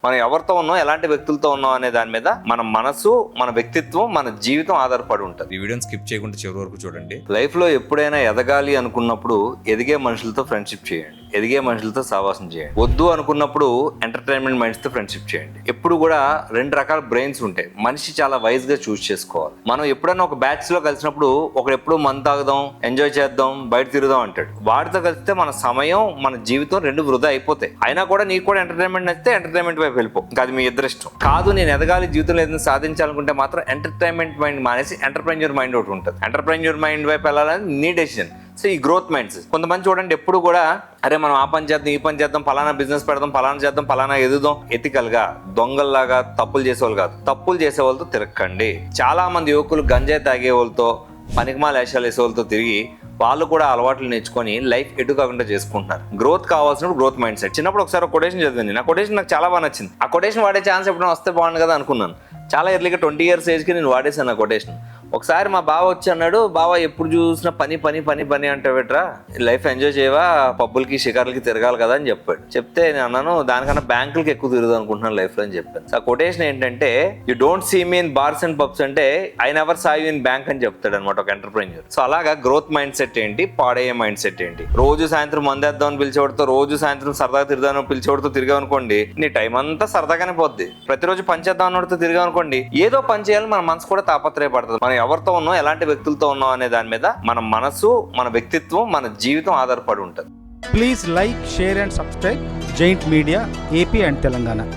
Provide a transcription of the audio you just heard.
మనం ఎవరితో ఉన్నాం, ఎలాంటి వ్యక్తులతో ఉన్నాం అనే దాని మీద మన మనసు, మన వ్యక్తిత్వం, మన జీవితం ఆధారపడి ఉంటుంది. ఈ వీడియోని స్కిప్ చేయకుండా చివరి వరకు చూడండి. లైఫ్ లో ఎప్పుడైనా ఎదగాలి అనుకున్నప్పుడు ఎదిగే మనుషులతో ఫ్రెండ్షిప్ చేయండి, ఎదిగే మనుషులతో సహవాసం చేయండి. వద్దు అనుకున్నప్పుడు ఎంటర్టైన్మెంట్ మైండ్స్ తో ఫ్రెండ్షిప్ చేయండి. ఎప్పుడు కూడా రెండు రకాల బ్రెయిన్స్ ఉంటాయి. మనిషి చాలా వైజ్ గా చూస్ చేసుకోవాలి. మనం ఎప్పుడైనా ఒక బ్యాచ్ లో కలిసినప్పుడు ఒకడు ఎప్పుడు మందు తాగుదాం, ఎంజాయ్ చేద్దాం, బయట తిరుగుదాం అంటాడు. వాడితో కలిస్తే మన సమయం, మన జీవితం రెండు వృధా అయిపోతాయి. అయినా కూడా నీకు కూడా ఎంటర్టైన్మెంట్ నచ్చితే ఎంటర్టైన్మెంట్ వైపు వెళ్ళిపో, ఇంకా అది మీ ఇద్దరు ఇష్టం. కాదు నేను ఎదగాలి, జీవితంలో ఏదైనా సాధించాలనుకుంటే మాత్రం ఎంటర్టైన్మెంట్ మైండ్ మానేసి ఎంటర్ప్రెన్యూర్ మైండ్ ఒకటి ఉంటుంది. ఎంటర్ప్రెన్యూర్ మైండ్ వైపు వెళ్ళాలని నీ డెసిషన్. సో ఈ గ్రోత్ మైండ్స్ కొంతమంది చూడండి, ఎప్పుడు కూడా అరే మనం ఆ పని చేద్దాం, ఈ పని చేద్దాం, ఫలానా బిజినెస్ పెడదాం, ఫలానా చేద్దాం, ఫలానా ఎదుగుదాం. ఎథికల్ గా దొంగల్లాగా తప్పులు చేసేవాళ్ళు కాదు, తప్పులు చేసే వాళ్ళతో తిరగండి. చాలా మంది యువకులు గంజాయి తాగే వాళ్ళతో, పనికిమాల వేషాలు వేసే వాళ్ళతో తిరిగి వాళ్ళు కూడా అలవాట్లు నేర్చుకొని లైఫ్ ఎటు కాకుండా చేసుకుంటున్నారు. గ్రోత్ కావాల్సినప్పుడు గ్రోత్ మైండ్ సెట్. చిన్నప్పుడు ఒకసారి ఒక కొటేషన్ చదివింది, నా కొటేషన్ నాకు చాలా బాగా నచ్చింది. ఆ కొటేషన్ వాడే ఛాన్స్ ఎప్పుడైనా వస్తే బాగుంది కదా అనుకున్నాను. చాలా ఎర్లీగా 20 years ఏజ్కి నేను వాడేసాను ఆ కొటేషన్. ఒకసారి మా బావ వచ్చి అన్నాడు, బావ ఎప్పుడు చూసినా పని పని పని పని అంటే బెటరా, లైఫ్ ఎంజాయ్ చేయవా, పబ్బులకి షికార్లకి తిరగాలి కదా అని చెప్పాడు. చెప్తే నేను అన్నాను, దానికన్నా బ్యాంకులకి ఎక్కువ తిరుగుదాం అనుకుంటున్నాను లైఫ్లో అని చెప్పాను. ఆ కొటేషన్ ఏంటంటే, you don't see me in bars and pubs అంటే I never saw you in bank అని చెప్తాడు అనమాట ఒక ఎంటర్ప్రెన్యూర్. సో అలాగా గ్రోత్ మైండ్ సెట్ ఏంటి, పాడయ్యే మైండ్ సెట్ ఏంటి. రోజు సాయంత్రం మందేద్దాం అని పిలిచేవాడితో, రోజు సాయంత్రం సరదాగా తిరుగుదాం పిలిచేవాడితో తిరిగావు అనుకోండి, నీ టైం అంతా సరదాగానే పోద్ది. ప్రతిరోజు పని చేద్దాం అన్నవాడితో తిరిగావు అనుకోండి, ఏదో పని చేయాలని మన మనసు కూడా తాపత్రయపడుతుంది. మనం ఎవరితో ఉన్నాం, ఎలాంటి వ్యక్తులతో ఉన్నాం అనే దాని మీద మన మనసు, మన వ్యక్తిత్వం, మన జీవితం ఆధారపడి ఉంటుంది. Please like, share and subscribe Giant Media AP and Telangana.